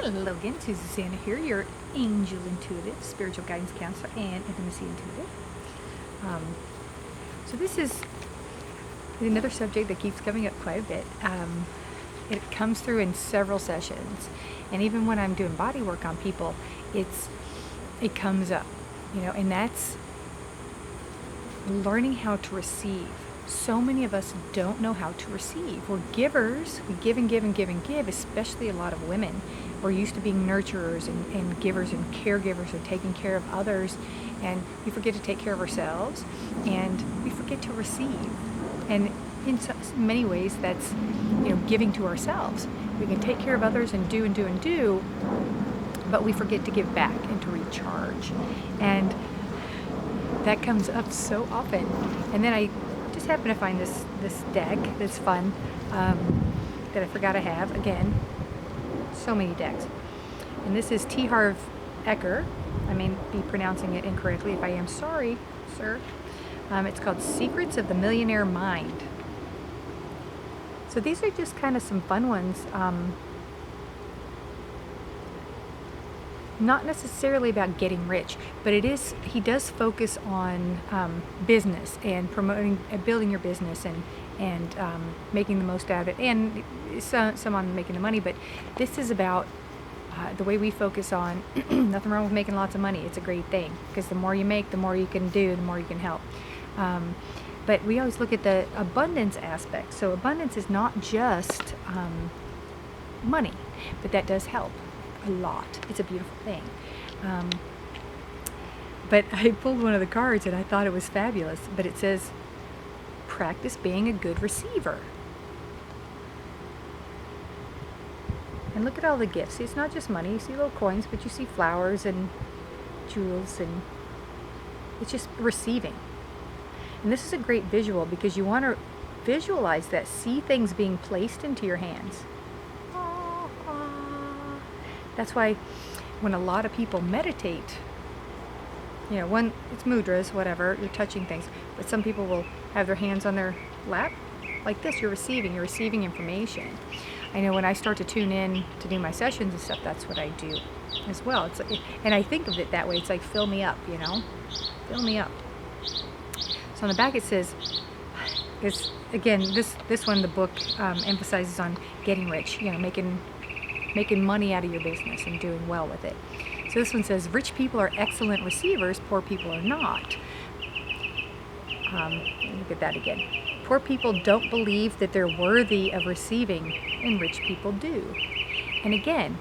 Hello again, Susie Santa here, your angel intuitive, spiritual guidance counselor, and intimacy intuitive. So this is another subject that keeps coming up quite a bit. It comes through in several sessions, and even when I'm doing body work on people, it comes up, and that's learning how to receive. So many of us don't know how to receive. We're givers. We give and give and give and give, especially a lot of women. We're used to being nurturers and givers and caregivers and taking care of others, and we forget to take care of ourselves, and we forget to receive. And in many ways, that's giving to ourselves. We can take care of others and do and do and do, but we forget to give back and to recharge. And that comes up so often. And then I just happened to find this deck that's fun, that I forgot I have. Again, so many decks. And this is T. Harv Eker. I may be pronouncing it incorrectly. If I am, sorry, sir. It's called Secrets of the Millionaire Mind. So these are just kind of some fun ones. Not necessarily about getting rich, but he does focus on business and promoting, building your business and making the most out of it, and some on making the money. But this is about the way we focus on nothing wrong with making lots of money. It's a great thing, because the more you make, the more you can do, the more you can help. But we always look at the abundance aspect. So abundance is not just money, but that does help a lot. It's a beautiful thing. But I pulled one of the cards and I thought it was fabulous. But it says, practice being a good receiver. And look at all the gifts. See, it's not just money. You see little coins, but you see flowers and jewels, and it's just receiving. And this is a great visual, because you want to visualize that, see things being placed into your hands. That's why when a lot of people meditate, when it's mudras, whatever, you're touching things, but some people will have their hands on their lap like this. You're receiving information. I know when I start to tune in to do my sessions and stuff, that's what I do as well. It's like, and I think of it that way. It's like, fill me up, fill me up. So on the back it says, this one, the book emphasizes on getting rich, making money out of your business and doing well with it. So this one says, rich people are excellent receivers, poor people are not. Look at that again. Poor people don't believe that they're worthy of receiving, and rich people do. And again,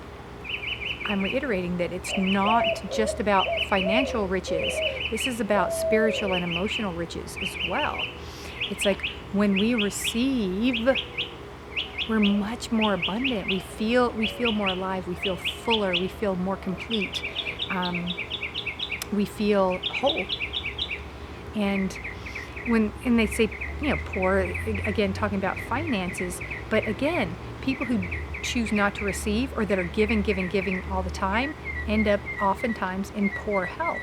I'm reiterating that it's not just about financial riches. This is about spiritual and emotional riches as well. It's like when we receive, we're much more abundant. We feel more alive. We feel fuller. We feel more complete. We feel whole. And they say, poor, again, talking about finances, but again, people who choose not to receive, or that are giving all the time, end up oftentimes in poor health,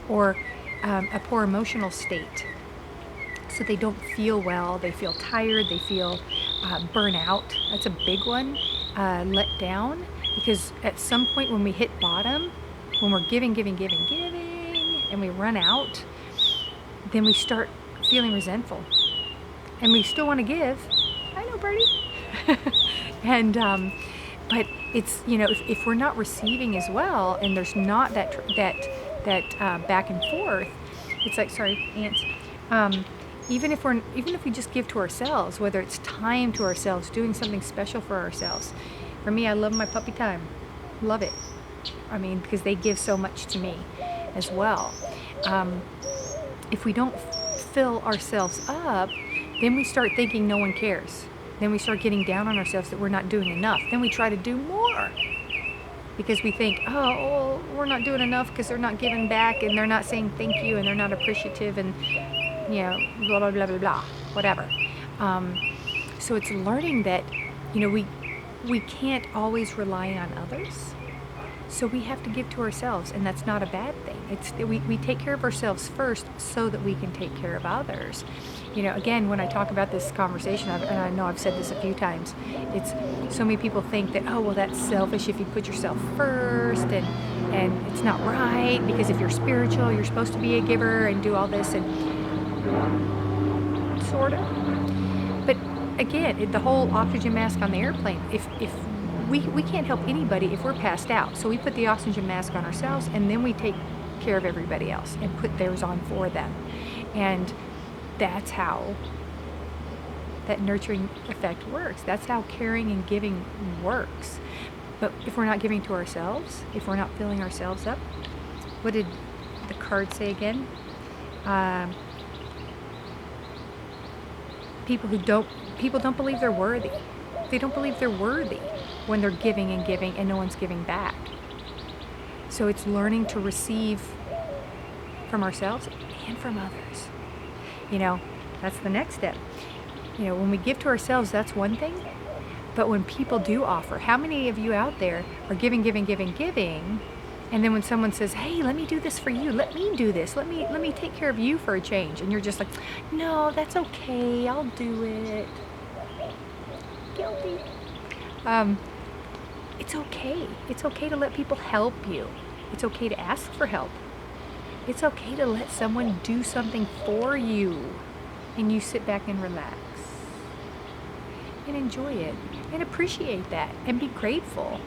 or a poor emotional state. So they don't feel well, they feel tired, they feel burnout. That's a big one. Let down, because at some point when we hit bottom, when we're giving, and we run out, then we start feeling resentful. And we still want to give. I know, Birdie. And but it's, if we're not receiving as well, and there's not that back and forth, it's like, sorry, ants. Even if we just give to ourselves, whether it's time to ourselves, doing something special for ourselves. For me, I love my puppy time. Love it. I mean, because they give so much to me as well. If we don't fill ourselves up, then we start thinking no one cares. Then we start getting down on ourselves that we're not doing enough. Then we try to do more, because we think, we're not doing enough because they're not giving back, and they're not saying thank you, and they're not appreciative, and blah, blah, blah, blah, blah, whatever. So it's learning that, we can't always rely on others. So we have to give to ourselves, and that's not a bad thing. We take care of ourselves first so that we can take care of others. Again, when I talk about this conversation, and I know I've said this a few times, it's so many people think that, oh, well, that's selfish if you put yourself first, and it's not right, because if you're spiritual, you're supposed to be a giver and do all this, and sort of. But again, the whole oxygen mask on the airplane, if we can't help anybody if we're passed out. So we put the oxygen mask on ourselves, and then we take care of everybody else and put theirs on for them. And that's how that nurturing effect works. That's how caring and giving works. But if we're not giving to ourselves, if we're not filling ourselves up, what did the card say again? People don't believe they're worthy. They don't believe they're worthy when they're giving and no one's giving back. So it's learning to receive from ourselves and from others. That's the next step. When we give to ourselves, that's one thing. But when people do offer, how many of you out there are giving, and then when someone says, hey, let me do this for you, let me do this, let me take care of you for a change, and you're just like, no, that's okay, I'll do it. Guilty. It's okay. It's okay to let people help you. It's okay to ask for help. It's okay to let someone do something for you, and you sit back and relax and enjoy it and appreciate that and be grateful.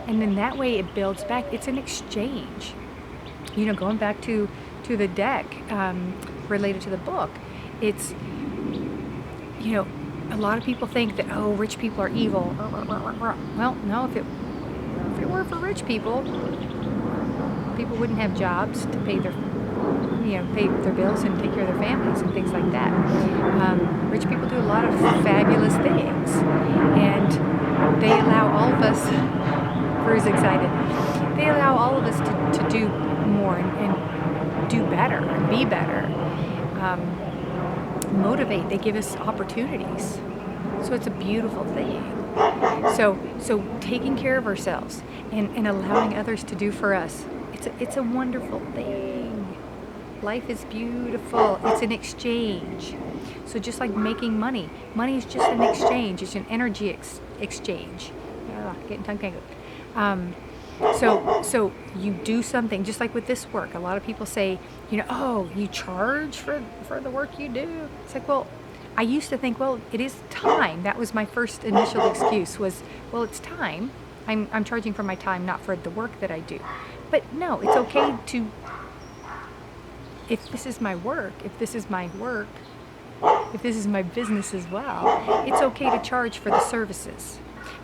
And then that way it builds back. It's an exchange. Going back to the deck, related to the book, it's, a lot of people think that, oh, rich people are evil. Well, no, if it were for rich people wouldn't have jobs to pay their bills and take care of their families and things like that. Rich people do a lot of fabulous things, and they allow all of us, Bruce excited, they allow all of us to do more and do better and be better. Motivate, they give us opportunities. So it's a beautiful thing. So taking care of ourselves and allowing others to do for us, it's a wonderful thing. Life is beautiful. It's an exchange. So just like making money is just an exchange. It's an energy exchange. Getting tongue tangled. So you do something, just like with this work. A lot of people say, oh, you charge for the work you do. It's like, well, I used to think, well, it is time. That was my first initial excuse was, well, it's time. I'm charging for my time, not for the work that I do. But no, it's okay to, if this is my work, if this is my business as well, it's okay to charge for the services,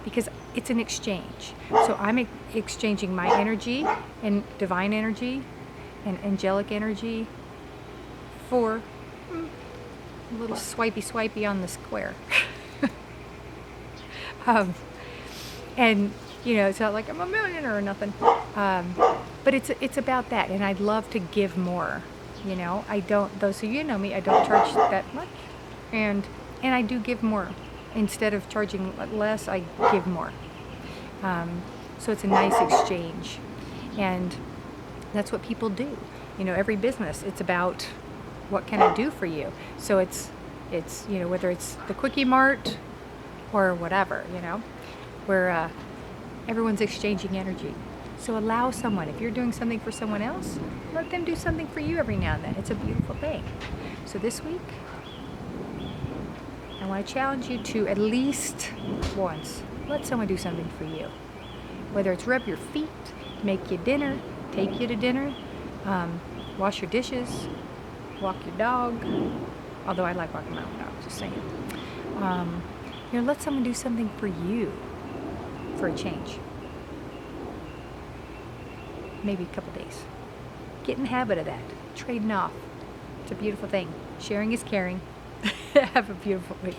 because it's an exchange. So I'm exchanging my energy and divine energy and angelic energy for a little swipey on the square. And it's not like I'm a millionaire or nothing. But it's about that, and I'd love to give more. I don't, those of you know me, I don't charge that much, and I do give more. Instead of charging less, I give more. So it's a nice exchange, and that's what people do. Every business, it's about what can I do for you. So it's whether it's the Quickie Mart or whatever, where everyone's exchanging energy. So allow someone, if you're doing something for someone else, let them do something for you every now and then. It's a beautiful thing. So this week, I want to challenge you to at least once let someone do something for you. Whether it's rub your feet, make you dinner, take you to dinner, wash your dishes, walk your dog. Although I like walking my own dog, just saying. Let someone do something for you for a change. Maybe a couple days. Get in the habit of that. Trading off. It's a beautiful thing. Sharing is caring. Have a beautiful week.